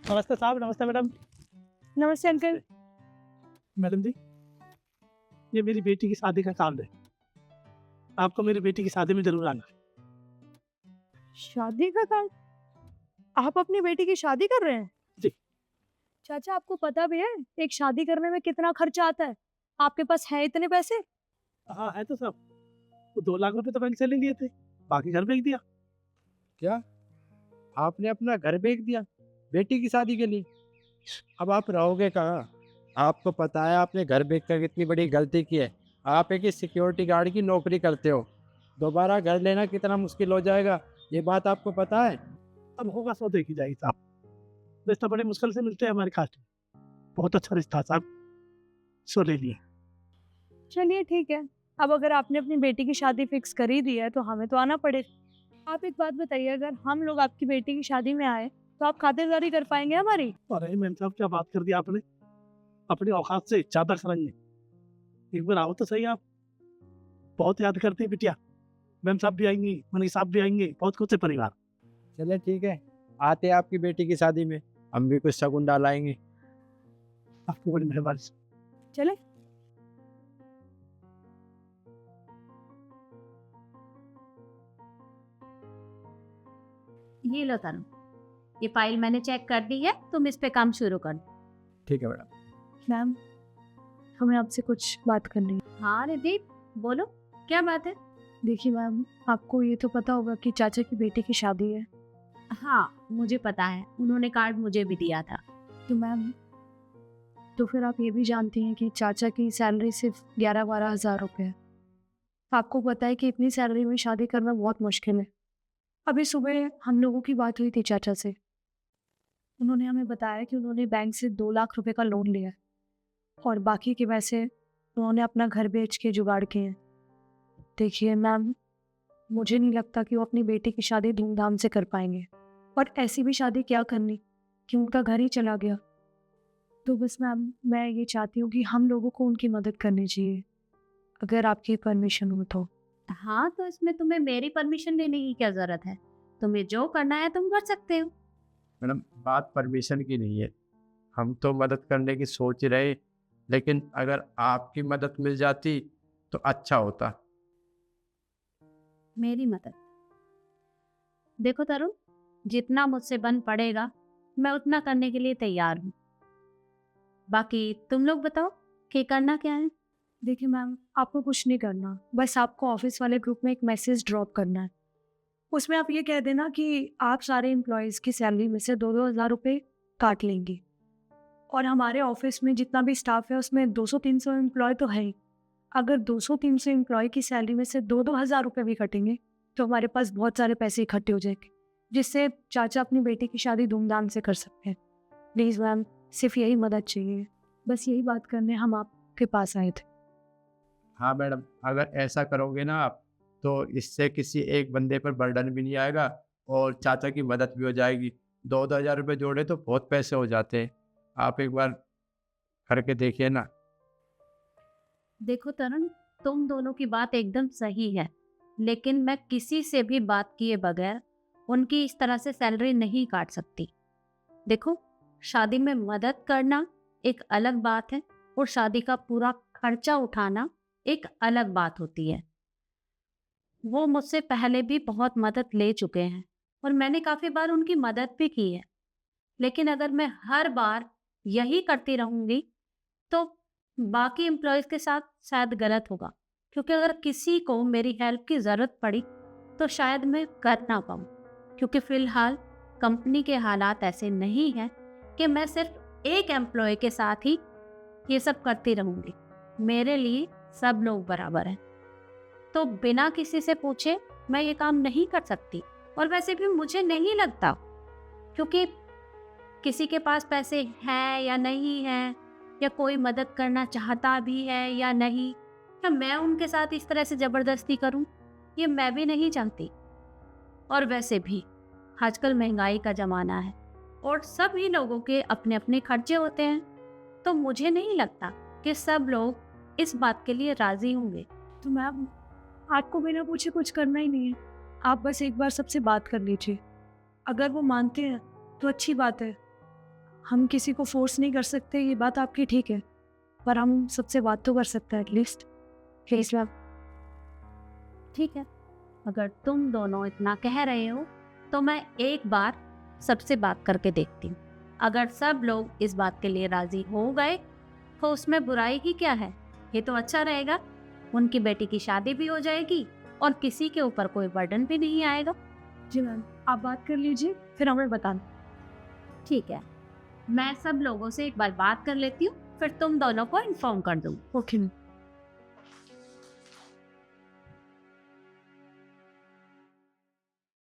नमस्ते साहब, नमस्ते मैडम। नमस्ते अंकल। मैडम जी, ये मेरी बेटी की शादी का कार्ड है। आपको मेरी बेटी की शादी में ज़रूर आना है। शादी का कार्ड? आप अपनी बेटी की शादी कर रहे हैं? जी। चाचा, आपको पता भी है एक शादी करने में कितना खर्चा आता है? आपके पास है इतने पैसे? हाँ, है तो साहब। तो 2 लाख रुपए तो बैंक से ले लिए थे, बाकी घर बेच दिया। क्या आपने अपना घर बेच दिया बेटी की शादी के लिए? अब आप रहोगे कहाँ? आपको पता है आपने घर बेच कर कितनी बड़ी गलती की है। आप एक सिक्योरिटी गार्ड की नौकरी करते हो, दोबारा घर लेना कितना मुश्किल हो जाएगा, ये बात आपको पता है? अब होगा सो देखी जाएगी साहब। रिश्ता बड़े मुश्किल से मिलते हैं हमारे कास्ट में। बहुत अच्छा रिश्ता है साहब, सो ले लिए। चलिए ठीक है, अब अगर आपने अपनी बेटी की शादी फिक्स कर ही दी है तो हमें तो आना पड़ेगा। आप एक बात बताइए, अगर हम लोग आपकी बेटी की शादी में आए तो आप खातिरदारी कर पाएंगे हमारी? अरे मैम साहब, क्या बात कर दी आपने। अपनी औकात से ज़्यादा करेंगे। एक बार आओ तो सही आप। बहुत याद करती है बिटिया। मैम साहब भी आएंगी, मनीष साहब भी आएंगे, बहुत खुश है परिवार। चलिए ठीक है, आते हैं आपकी बेटी की शादी में, हम भी कुछ शगुन डालाएंगे। आपकी बड़ी मेहरबानी। चले। ये लो तनु, ये फाइल मैंने चेक कर दी है, तुम इस पे काम शुरू कर। ठीक है मैडम। मैम, हमें आपसे कुछ बात करनी है। हाँ रिद्धि, बोलो क्या बात है? देखिए मैम, आपको ये तो पता होगा कि चाचा की बेटी की शादी है। हाँ मुझे पता है, उन्होंने कार्ड मुझे भी दिया था। तो मैम, तो फिर आप ये भी जानती हैं कि चाचा की सैलरी सिर्फ 11-12 हज़ार रुपये है। आपको पता है कि इतनी सैलरी में शादी करना बहुत मुश्किल है। अभी सुबह हम लोगों की बात हुई थी चाचा से। उन्होंने हमें बताया कि उन्होंने बैंक से 2 लाख रुपए का लोन लिया है और बाकी के पैसे उन्होंने अपना घर बेच के जुगाड़ किए हैं। देखिए मैम, मुझे नहीं लगता कि वो अपनी बेटी की शादी धूमधाम से कर पाएंगे, और ऐसी भी शादी क्या करनी कि उनका घर ही चला गया। तो बस मैम, मैं ये चाहती हूँ कि हम लोगों को उनकी मदद करनी चाहिए, अगर आपकी परमिशन हो तो। हाँ तो इसमें तुम्हें मेरी परमिशन लेने की क्या जरूरत है? तुम्हें जो करना है तुम कर सकते हो। मैडम, बात परमिशन की नहीं है, हम तो मदद करने की सोच ही रहे, लेकिन अगर आपकी मदद मिल जाती तो अच्छा होता। मेरी मदद? देखो तरुण, जितना मुझसे बन पड़ेगा मैं उतना करने के लिए तैयार हूँ। बाकी तुम लोग बताओ कि करना क्या है। देखिए मैम, आपको कुछ नहीं करना, बस आपको ऑफिस वाले ग्रुप में एक मैसेज ड्रॉप करना है। उसमें आप ये कह देना कि आप सारे एम्प्लॉयज़ की सैलरी में से 2-2 हज़ार रुपये काट लेंगी, और हमारे ऑफिस में जितना भी स्टाफ है उसमें 200-300 एम्प्लॉय तो है ही। अगर 200-300 एम्प्लॉय की सैलरी में से 2-2 हज़ार रुपये भी कटेंगे तो हमारे पास बहुत सारे पैसे इकट्ठे हो जाएंगे, जिससे चाचा अपनी बेटी की शादी धूमधाम से कर सकते हैं। प्लीज़ मैम, सिर्फ यही मदद चाहिए, बस यही बात करने हम आपके पास आए थे। हाँ मैडम, अगर ऐसा करोगे ना आप, तो इससे किसी एक बंदे पर बर्डन भी नहीं आएगा और चाचा की मदद भी हो जाएगी। 2-2 हज़ार रुपये जोड़े तो बहुत पैसे हो जाते हैं, आप एक बार करके देखिए ना। देखो तरुण, तुम दोनों की बात एकदम सही है, लेकिन मैं किसी से भी बात किए बगैर उनकी इस तरह से सैलरी नहीं काट सकती। देखो, शादी में मदद करना एक अलग बात है और शादी का पूरा खर्चा उठाना एक अलग बात होती है। वो मुझसे पहले भी बहुत मदद ले चुके हैं और मैंने काफ़ी बार उनकी मदद भी की है, लेकिन अगर मैं हर बार यही करती रहूँगी तो बाकी एम्प्लॉयज़ के साथ शायद गलत होगा, क्योंकि अगर किसी को मेरी हेल्प की ज़रूरत पड़ी तो शायद मैं कर ना पाऊँ, क्योंकि फ़िलहाल कंपनी के हालात ऐसे नहीं हैं कि मैं सिर्फ एक एम्प्लॉय के साथ ही ये सब करती रहूँगी। मेरे लिए सब लोग बराबर हैं, तो बिना किसी से पूछे मैं ये काम नहीं कर सकती। और वैसे भी मुझे नहीं लगता, क्योंकि किसी के पास पैसे हैं या नहीं हैं, या कोई मदद करना चाहता भी है या नहीं, या मैं उनके साथ इस तरह से ज़बरदस्ती करूं, ये मैं भी नहीं चाहती। और वैसे भी आजकल महंगाई का ज़माना है और सभी लोगों के अपने अपने खर्चे होते हैं, तो मुझे नहीं लगता कि सब लोग इस बात के लिए राज़ी होंगे। तो मैम, आपको बिना पूछे कुछ करना ही नहीं है, आप बस एक बार सबसे बात कर लीजिए। अगर वो मानते हैं तो अच्छी बात है, हम किसी को फोर्स नहीं कर सकते, ये बात आपकी ठीक है, पर हम सबसे बात तो कर सकते हैं एटलीस्ट। Please ma'am. ठीक है, अगर तुम दोनों इतना कह रहे हो तो मैं एक बार सबसे बात करके देखती हूँ। अगर सब लोग इस बात के लिए राजी हो गए तो उसमें बुराई ही क्या है, ये तो अच्छा रहेगा। उनकी बेटी की शादी भी हो जाएगी और किसी के ऊपर कोई बर्डन भी नहीं आएगा। जी मैम, आप बात कर लीजिए, फिर हमें बताना। ठीक है, मैं सब लोगों से एक बार बात कर लेती हूँ, फिर तुम दोनों को इन्फॉर्म कर दूँ। Okay ma'am.